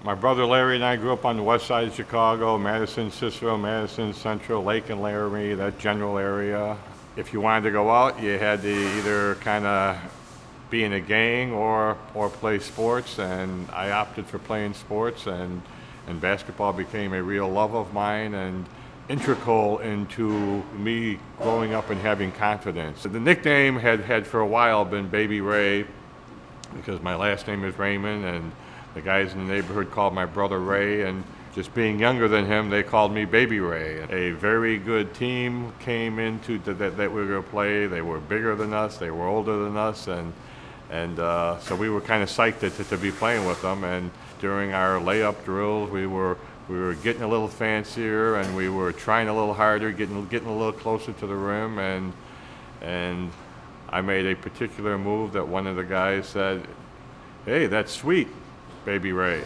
My brother Larry and I grew up on the west side of Chicago, Madison, Cicero, Madison, Central, Lake and Laramie, that general area. If you wanted to go out, you had to either kind of be in a gang or play sports, and I opted for playing sports, and basketball became a real love of mine and integral into me growing up and having confidence. The nickname had for a while been Baby Ray because my last name is Raymond, and the guys in the neighborhood called my brother Ray, and just being younger than him, they called me Baby Ray. A very good team came into that we were going to play. They were bigger than us, they were older than us, and so we were kind of psyched to be playing with them. And during our layup drills, we were getting a little fancier, and we were trying a little harder, getting a little closer to the rim, and I made a particular move that one of the guys said, "Hey, that's sweet, Baby Ray."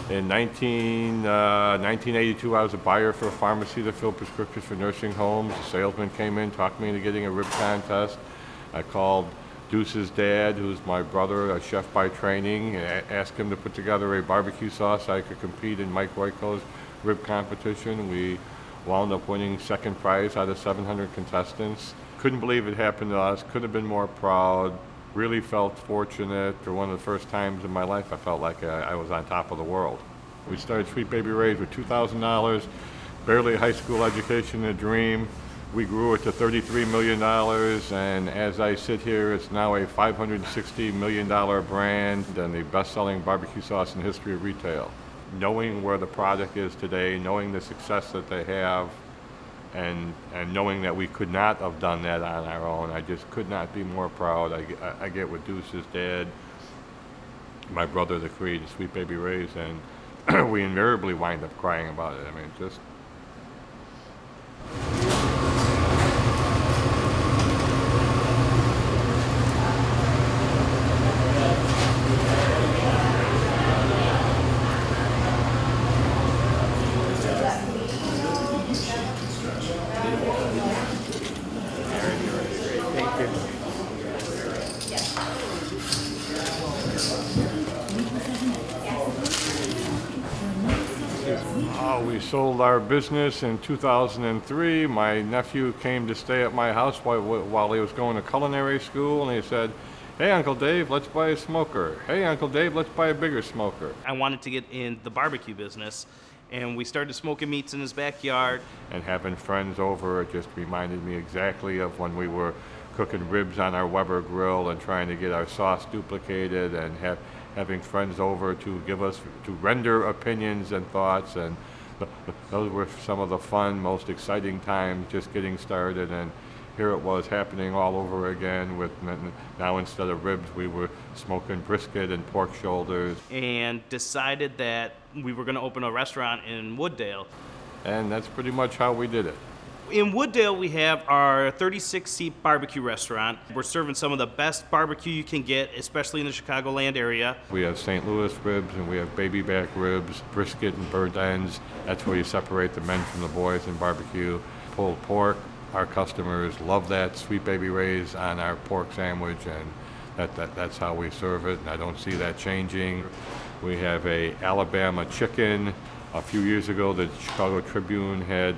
In 1982, I was a buyer for a pharmacy that filled prescriptions for nursing homes. A salesman came in, talked me into getting a rib contest. I called Duce's dad, who's my brother, a chef by training, and asked him to put together a barbecue sauce so I could compete in Mike Royko's rib competition. We wound up winning second prize out of 700 contestants. Couldn't believe it happened to us, couldn't have been more proud. Really felt fortunate. For one of the first times in my life, I felt like I was on top of the world. We started Sweet Baby Ray's with $2,000, barely a high school education, a dream. We grew it to $33 million, and as I sit here, it's now a $560 million brand and the best-selling barbecue sauce in the history of retail. Knowing where the product is today, knowing the success that they have, and knowing that we could not have done that on our own, I just could not be more proud. I get with Duce's dad, my brother, that created Sweet Baby Ray's, and we invariably wind up crying about it. I mean, just. We sold our business in 2003. My nephew came to stay at my house while he was going to culinary school, and he said, "Hey, Uncle Dave, let's buy a smoker. Hey, Uncle Dave, let's buy a bigger smoker." I wanted to get in the barbecue business, and we started smoking meats in his backyard. And having friends over, it just reminded me exactly of when we were cooking ribs on our Weber grill and trying to get our sauce duplicated, and having friends over to render opinions and thoughts, and those were some of the fun, most exciting times just getting started. And here it was happening all over again with now instead of ribs, we were smoking brisket and pork shoulders. And decided that we were going to open a restaurant in Wooddale. And that's pretty much how we did it. In Wooddale, we have our 36-seat barbecue restaurant. We're serving some of the best barbecue you can get, especially in the Chicagoland area. We have St. Louis ribs, and we have baby back ribs, brisket and burnt ends. That's where you separate the men from the boys in barbecue. Pulled pork, our customers love that. Sweet Baby Ray's on our pork sandwich, and that's how we serve it, and I don't see that changing. We have a Alabama chicken. A few years ago, the Chicago Tribune had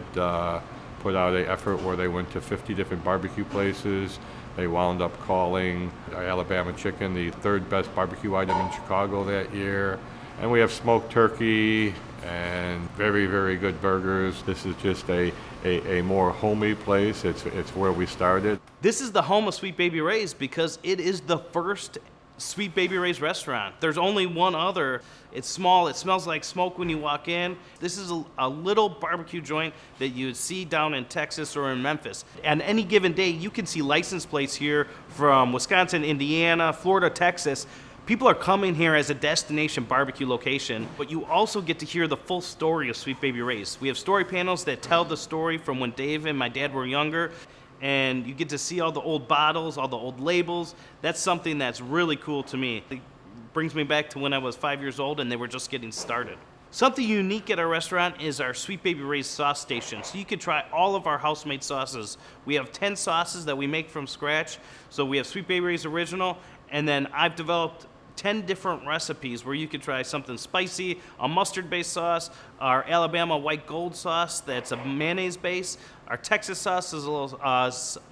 put out an effort where they went to 50 different barbecue places. They wound up calling our Alabama chicken the third best barbecue item in Chicago that year. And we have smoked turkey and very, very good burgers. This is just a more homey place. It's where we started. This is the home of Sweet Baby Ray's because it is the first Sweet Baby Ray's restaurant. There's only one other. It's small. It smells like smoke when you walk in. This is a little barbecue joint that you'd see down in Texas or in Memphis. And any given day, you can see license plates here from Wisconsin, Indiana, Florida, Texas. People are coming here as a destination barbecue location, but you also get to hear the full story of Sweet Baby Ray's. We have story panels that tell the story from when Dave and my dad were younger, and you get to see all the old bottles, all the old labels. That's something that's really cool to me. It brings me back to when I was 5 years old and they were just getting started. Something unique at our restaurant is our Sweet Baby Ray's sauce station. So you can try all of our house-made sauces. We have 10 sauces that we make from scratch. So we have Sweet Baby Ray's Original, and then I've developed 10 different recipes where you could try something spicy, a mustard-based sauce, our Alabama white gold sauce that's a mayonnaise base. Our Texas sauce is a little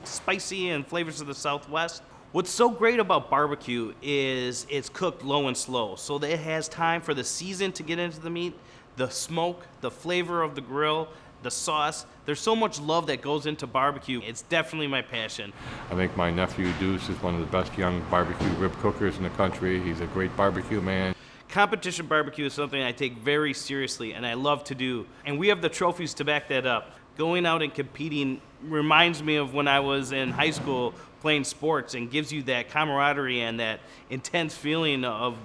spicy and flavors of the Southwest. What's so great about barbecue is it's cooked low and slow, so that it has time for the season to get into the meat, the smoke, the flavor of the grill, the sauce. There's so much love that goes into barbecue. It's definitely my passion. I think my nephew Duce is one of the best young barbecue rib cookers in the country. He's a great barbecue man. Competition barbecue is something I take very seriously and I love to do, and we have the trophies to back that up. Going out and competing reminds me of when I was in high school playing sports, and gives you that camaraderie and that intense feeling of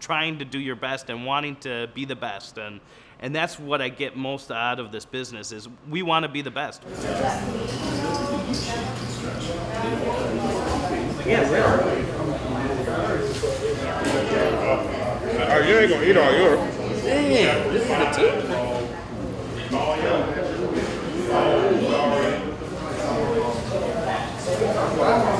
trying to do your best and wanting to be the best. And that's what I get most out of this business, is we want to be the best. You ain't gonna eat all yours. Damn, this is the team. Wow.